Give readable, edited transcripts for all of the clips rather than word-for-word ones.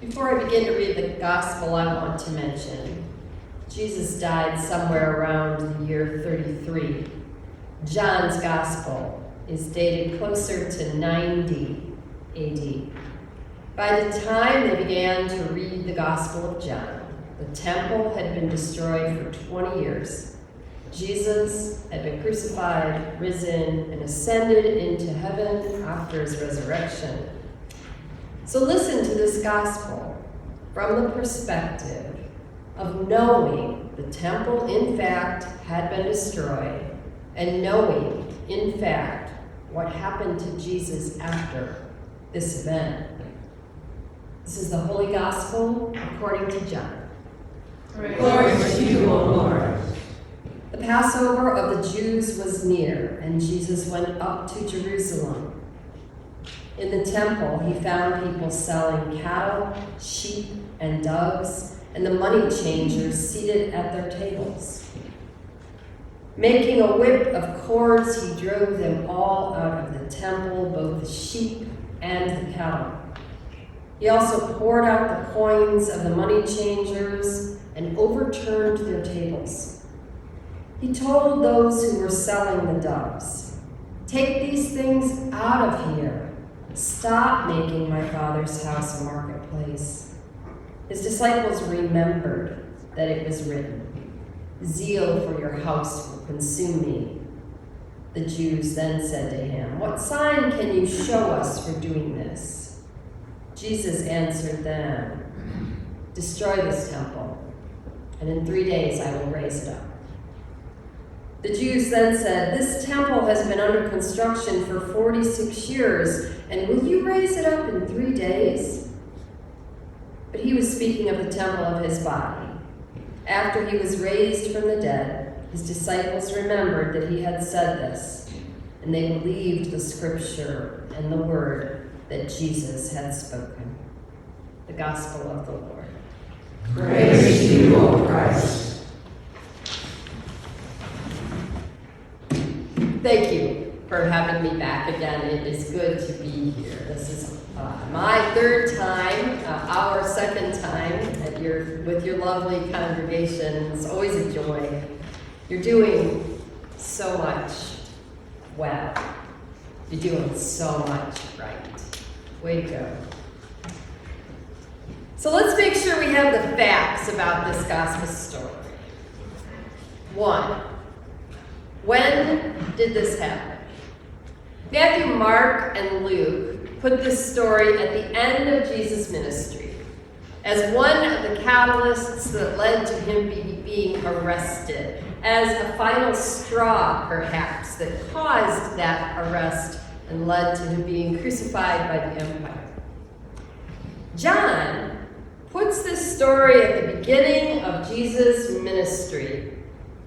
Before I begin to read the gospel, I want to mention Jesus died somewhere around the year 33. John's gospel is dated closer to 90 AD. By the time they began to read the Gospel of John, the temple had been destroyed for 20 years. Jesus had been crucified, risen, and ascended into heaven after his resurrection. So listen to this gospel from the perspective of knowing the temple, in fact, had been destroyed, and knowing, in fact, what happened to Jesus after this event. This is the Holy Gospel according to John. Glory to you, O Lord. The Passover of the Jews was near, and Jesus went up to Jerusalem. In the temple, he found people selling cattle, sheep, and doves, and the money changers seated at their tables. Making a whip of cords, he drove them all out of the temple, both the sheep and the cattle. He also poured out the coins of the money changers and overturned their tables. He told those who were selling the doves, "Take these things out of here. Stop making my Father's house a marketplace." His disciples remembered that it was written, "Zeal for your house will consume me." The Jews then said to him, "What sign can you show us for doing this?" Jesus answered them, "Destroy this temple, and in 3 days I will raise it up." The Jews then said, "This temple has been under construction for 46 years, and will you raise it up in 3 days?" But he was speaking of the temple of his body. After he was raised from the dead, his disciples remembered that he had said this, and they believed the scripture and the word that Jesus had spoken. The gospel of the Lord. Praise to you, O Christ. Thank you for having me back again. It is good to be here. This is my third time, our second time with your lovely congregation. It's always a joy. You're doing so much well. You're doing so much right. Way to go. So let's make sure we have the facts about this gospel story. 1, when did this happen? Matthew, Mark, and Luke put this story at the end of Jesus' ministry as one of the catalysts that led to him being arrested, as a final straw, perhaps, that caused that arrest and led to him being crucified by the empire. John puts this story at the beginning of Jesus' ministry,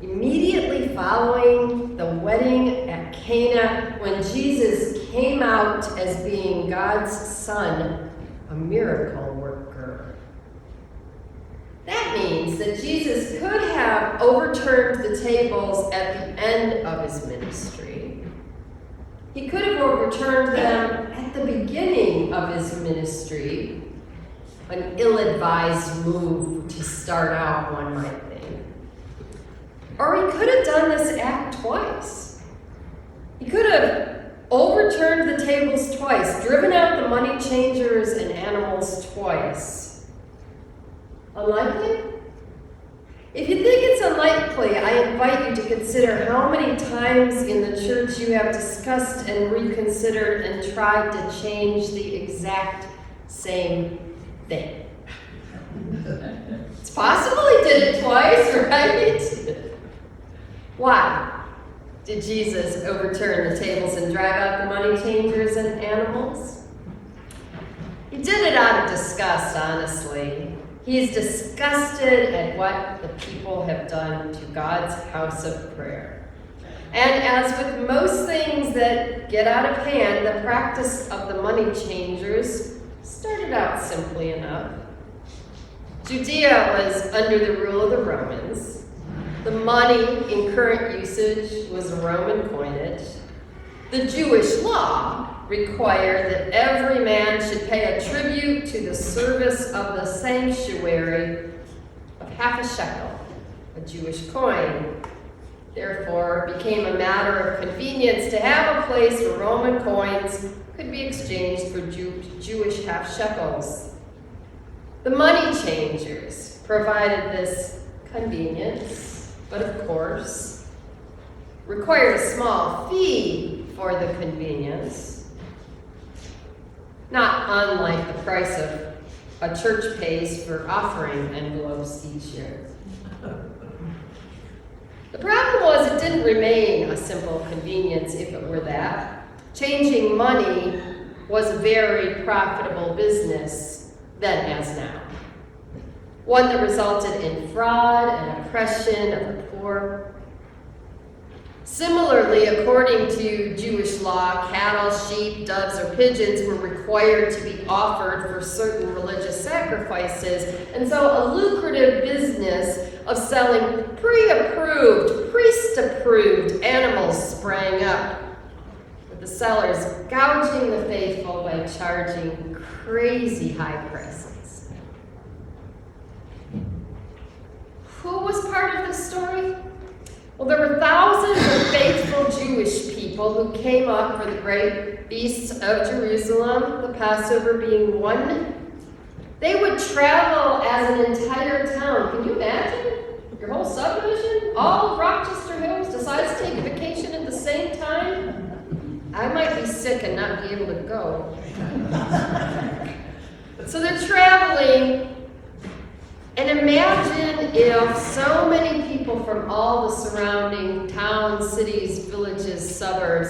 immediately following the wedding at Cana, when Jesus came out as being God's son, a miracle worker. That means that Jesus could have overturned the tables at the end of his ministry. He could have overturned them at the beginning of his ministry, an ill-advised move to start out, one might think. Or he could have done this act twice. He could have overturned the tables twice, driven out the money changers and animals twice. Unlikely? If you think it's unlikely, I invite you to consider how many times in the church you have discussed and reconsidered and tried to change the exact same thing. It's possible he did it twice, right? Why did Jesus overturn the tables and drive out the money changers and animals? He did it out of disgust, honestly. He's disgusted at what the people have done to God's house of prayer. And as with most things that get out of hand, the practice of the money changers started out simply enough. Judea was under the rule of the Romans. The money in current usage was Roman coinage. The Jewish law required that every man should pay a tribute to the service of the sanctuary of half a shekel, a Jewish coin. Therefore, it became a matter of convenience to have a place where Roman coins could be exchanged for Jewish half shekels. The money changers provided this convenience, but of course, required a small fee for the convenience, not unlike the price of a church pays for offering envelopes each year. The problem was it didn't remain a simple convenience if it were that. Changing money was a very profitable business then as now. One that resulted in fraud and oppression of the poor. Similarly, according to Jewish law, cattle, sheep, doves, or pigeons were required to be offered for certain religious sacrifices, and so a lucrative business of selling pre-approved, priest-approved animals sprang up, with the sellers gouging the faithful by charging crazy high prices. Who was part of this story? Well, there were thousands of faithful Jewish people who came up for the great feasts of Jerusalem, the Passover being one. They would travel as an entire town. Can you imagine? Your whole subdivision, all of Rochester Hills, decides to take a vacation at the same time? I might be sick and not be able to go. So they're traveling. And imagine if so many people from all the surrounding towns, cities, villages, suburbs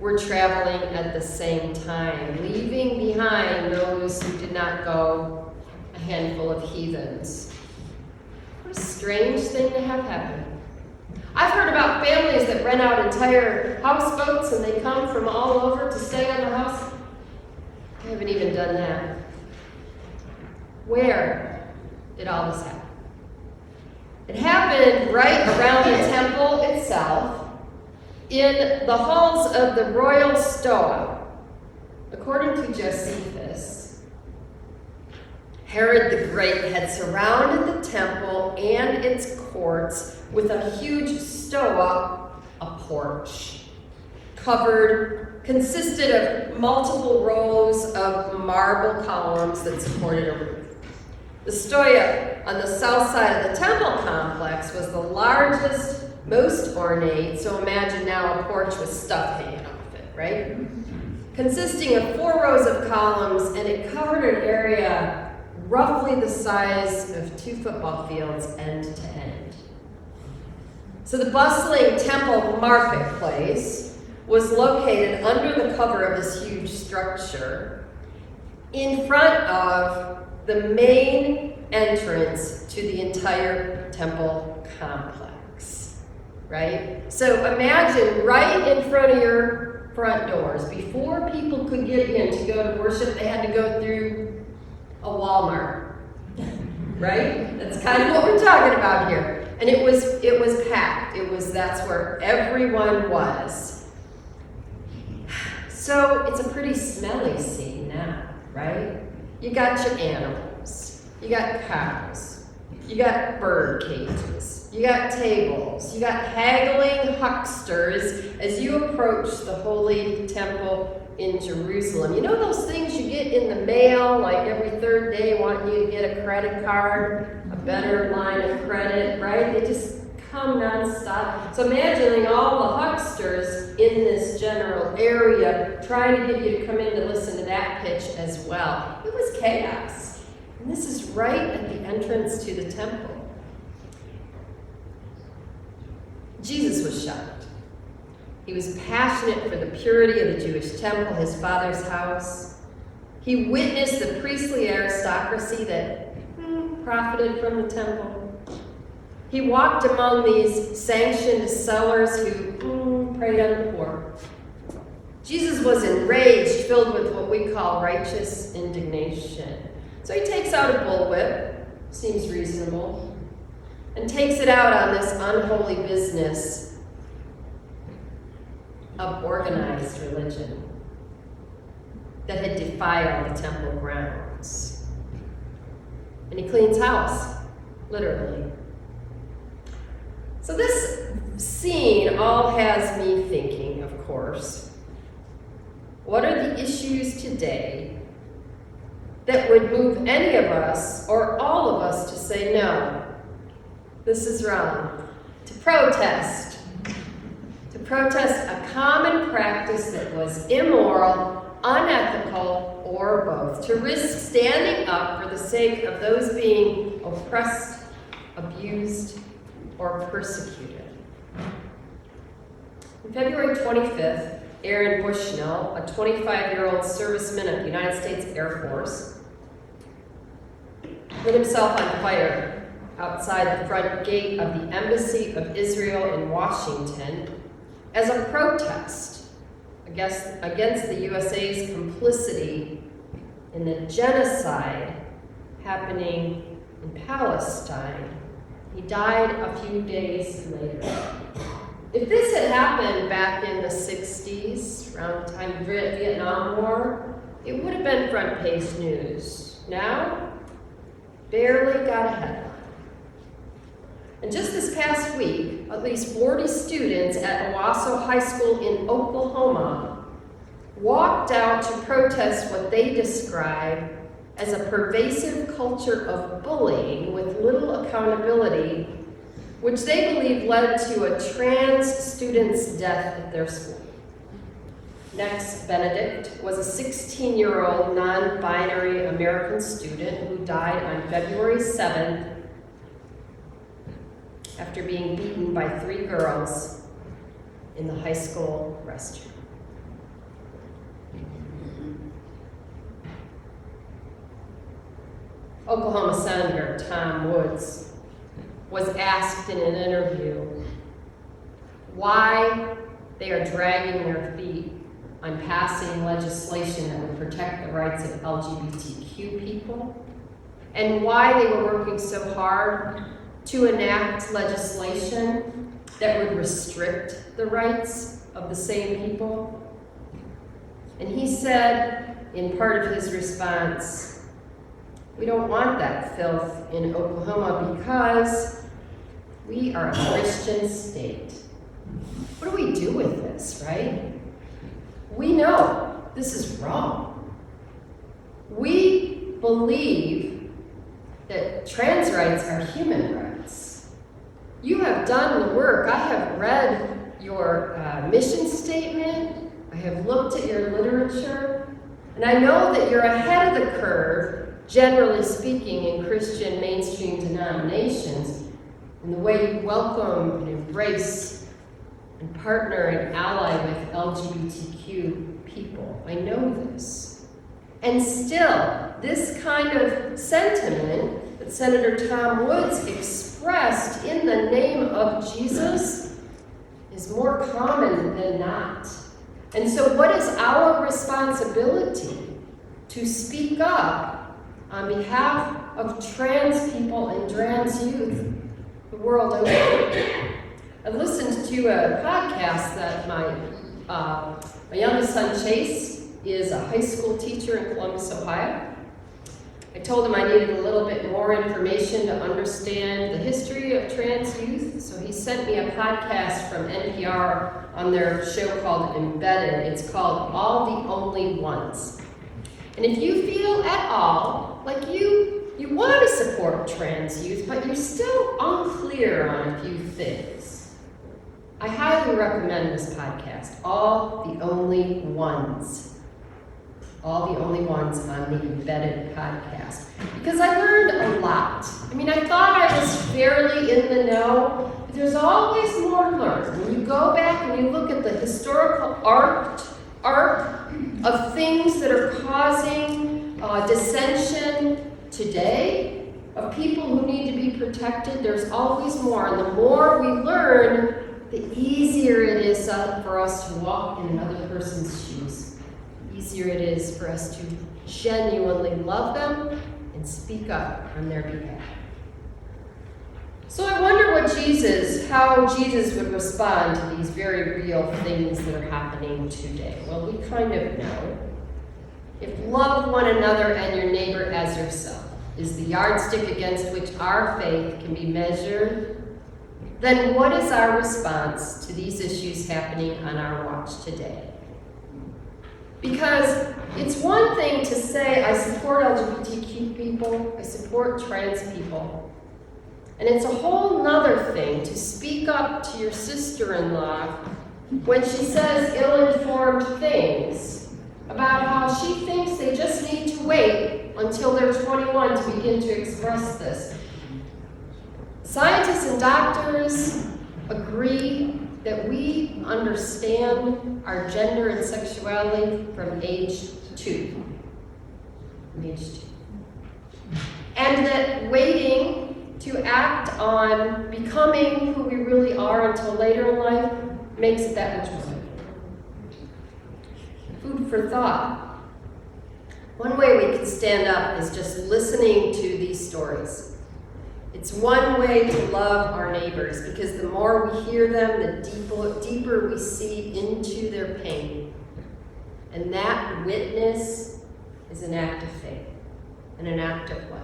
were traveling at the same time, leaving behind those who did not go, a handful of heathens. What a strange thing to have happen. I've heard about families that rent out entire houseboats and they come from all over to stay on the house. I haven't even done that. Where did all this happen? It happened right around the temple itself, in the halls of the royal stoa. According to Josephus, Herod the Great had surrounded the temple and its courts with a huge stoa, a porch, consisted of multiple rows of marble columns that supported a roof. The stoa on the south side of the temple complex was the largest, most ornate, so imagine now a porch with stuff hanging off it, right? Consisting of 4 rows of columns, and it covered an area roughly the size of 2 football fields end to end. So the bustling temple marketplace was located under the cover of this huge structure in front of the main entrance to the entire temple complex, right? So imagine right in front of your front doors, before people could get in to go to worship, they had to go through a Walmart, right? That's kind of what we're talking about here. And it was packed. That's where everyone was. So it's a pretty smelly scene now, right? You got your animals, you got cows, you got bird cages, you got tables, you got haggling hucksters as you approach the holy temple in Jerusalem. You know those things you get in the mail, like every 3rd day wanting you to get a credit card, a better line of credit, right? They just come nonstop. So imagining all the hucksters in this general area trying to get you to come in to listen to that pitch as well. It was chaos. And this is right at the entrance to the temple. Jesus was shocked. He was passionate for the purity of the Jewish temple, his Father's house. He witnessed the priestly aristocracy that profited from the temple. He walked among these sanctioned sellers who preyed on the poor. Jesus was enraged, filled with what we call righteous indignation. So he takes out a bullwhip, seems reasonable, and takes it out on this unholy business of organized religion. that had defiled the temple grounds. And he cleans house, literally. So this scene all has me thinking, of course, what are the issues today that would move any of us or all of us to say, no, this is wrong, to protest a common practice that was immoral, unethical, or both, to risk standing up for the sake of those being oppressed, abused, or persecuted. On February 25th, Aaron Bushnell, a 25-year-old serviceman of the United States Air Force, lit himself on fire outside the front gate of the Embassy of Israel in Washington as a protest against the USA's complicity in the genocide happening in Palestine. He died a few days later. If this had happened back in the 60s, around the time of the Vietnam War, it would have been front page news. Now, barely got a headline. And just this past week, at least 40 students at Owasso High School in Oklahoma walked out to protest what they describe as a pervasive culture of bullying with little accountability, which they believe led to a trans student's death at their school. Next, Benedict was a 16-year-old non-binary American student who died on February 7th after being beaten by 3 girls in the high school restroom. Oklahoma Senator Tom Woods was asked in an interview why they are dragging their feet on passing legislation that would protect the rights of LGBTQ people, and why they were working so hard to enact legislation that would restrict the rights of the same people. And he said, in part of his response, we don't want that filth in Oklahoma because we are a Christian state. What do we do with this, right? We know this is wrong. We believe that trans rights are human rights. You have done the work. I have read your mission statement. I have looked at your literature. And I know that you're ahead of the curve, generally speaking, in Christian mainstream denominations, in the way you welcome and embrace and partner and ally with LGBTQ people. I know this. And still, this kind of sentiment that Senator Tom Woods expressed in the name of Jesus is more common than not. And so what is our responsibility? To speak up on behalf of trans people and trans youth the world over. I listened to a podcast that my youngest son Chase is a high school teacher in Columbus, Ohio. I told him I needed a little bit more information to understand the history of trans youth, so he sent me a podcast from NPR on their show called Embedded. It's called All the Only Ones. And if you feel at all like you want to support trans youth, but you're still unclear on a few things, I highly recommend this podcast, All the Only Ones. All the Only Ones on the Embedded podcast. Because I learned a lot. I mean, I thought I was fairly in the know, but there's always more to learn. When you go back and you look at the historical arc of things that are causing dissension today, of people who need to be protected, there's always more. And the more we learn, the easier it is for us to walk in another person's shoes. The easier it is for us to genuinely love them and speak up on their behalf. So I wonder how Jesus would respond to these very real things that are happening today. Well, we kind of know. If love one another and your neighbor as yourself is the yardstick against which our faith can be measured, then what is our response to these issues happening on our watch today? Because it's one thing to say, I support LGBTQ people, I support trans people. And it's a whole nother thing to speak up to your sister-in-law when she says ill-informed things about how she thinks they just need to wait until they're 21 to begin to express this. Scientists and doctors agree that we understand our gender and sexuality from age 2. From age 2. And that waiting to act on becoming who we really are until later in life makes it that much more. Food for thought. One way we can stand up is just listening to these stories. It's one way to love our neighbors, because the more we hear them, the deeper we see into their pain. And that witness is an act of faith and an act of love.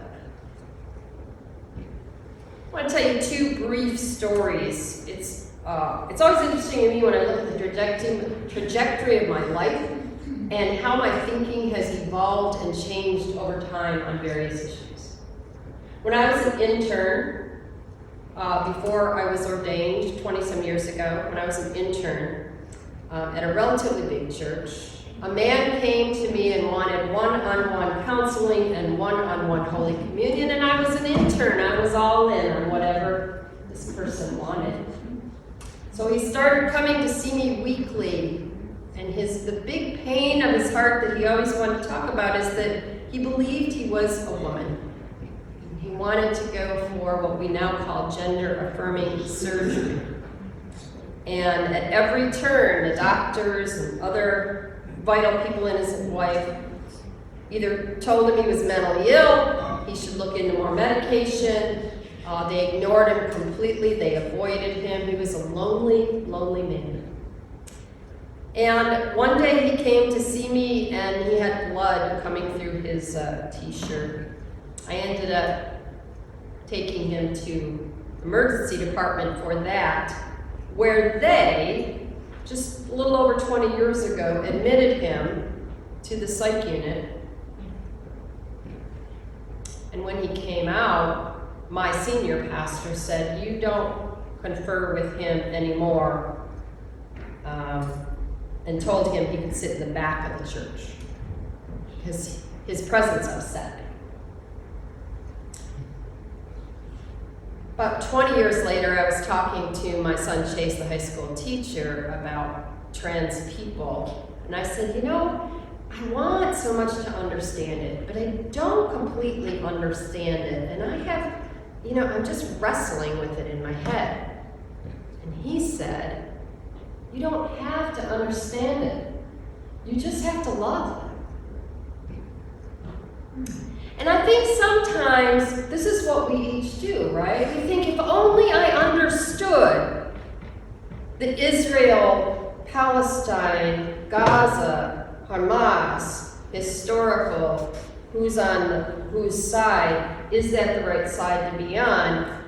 I want to tell you 2 brief stories. It's always interesting to me when I look at the trajectory of my life and how my thinking has evolved and changed over time on various issues. When I was an intern, before I was ordained 20-some years ago, when I was an intern at a relatively big church, a man came to me and wanted one-on-one counseling and one-on-one Holy Communion, and I was an intern. I was all in on whatever this person wanted. So he started coming to see me weekly, and the big pain of his heart that he always wanted to talk about is that he believed he was a woman. He wanted to go for what we now call gender-affirming surgery. And at every turn, the doctors and other vital people in his life either told him he was mentally ill, he should look into more medication, they ignored him completely, they avoided him. He was a lonely, lonely man. And one day he came to see me and he had blood coming through his t-shirt. I ended up taking him to emergency department for that, where they, just a little over 20 years ago, admitted him to the psych unit. And when he came out, my senior pastor said, "You don't confer with him anymore," and told him he could sit in the back of the church because his presence upset me. About 20 years later, I was talking to my son Chase, the high school teacher, about trans people. And I said, I want so much to understand it, but I don't completely understand it. And I have, I'm just wrestling with it in my head. And he said, you don't have to understand it. You just have to love it. And I think sometimes this is what we each do, right? We think, if only I understood the Israel, Palestine, Gaza, Hamas, historical, who's on whose side, is that the right side to be on?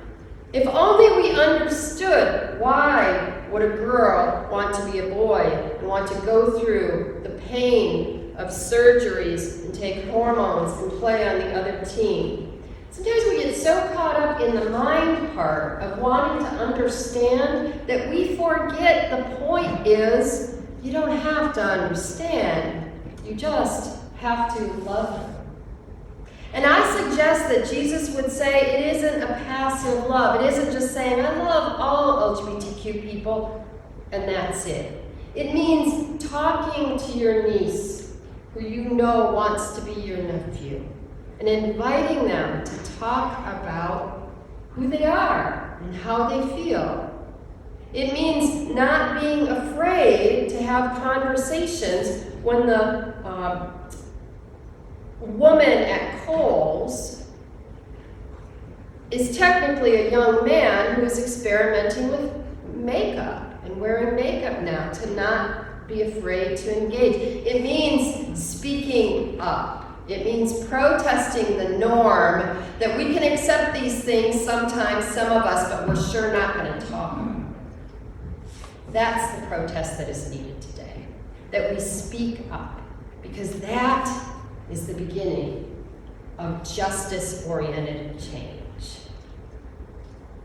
If only we understood why would a girl want to be a boy and want to go through the pain of surgeries and take hormones and play on the other team. Sometimes we get so caught up in the mind part of wanting to understand that we forget the point is you don't have to understand. You just have to love them. And I suggest that Jesus would say it isn't a passive love. It isn't just saying, I love all LGBTQ people, and that's it. It means talking to your niece, who you know wants to be your nephew, and inviting them to talk about who they are and how they feel. It means not being afraid to have conversations when the woman at Kohl's is technically a young man who is experimenting with makeup and wearing makeup now to not be afraid to engage. It means speaking up. It means protesting the norm that we can accept these things sometimes, some of us, but we're sure not going to talk. That's the protest that is needed today, that we speak up, because that is the beginning of justice-oriented change.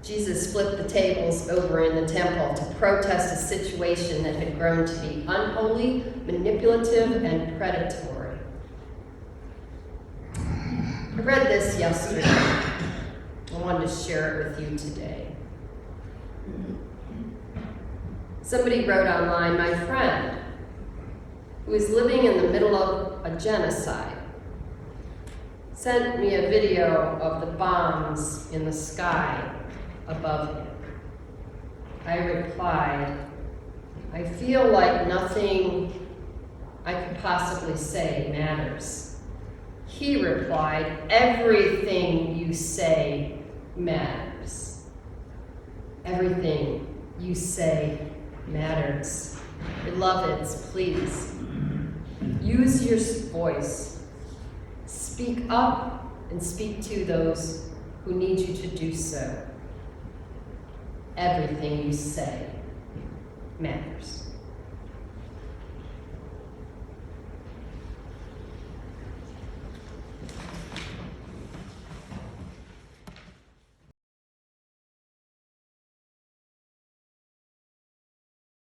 Jesus flipped the tables over in the temple to protest a situation that had grown to be unholy, manipulative, and predatory. I read this yesterday. I wanted to share it with you today. Somebody wrote online, my friend, who is living in the middle of a genocide, sent me a video of the bombs in the sky above him. I replied, I feel like nothing I could possibly say matters. He replied, everything you say matters. Everything you say matters. Beloveds, please, use your voice. Speak up and speak to those who need you to do so. Everything you say matters.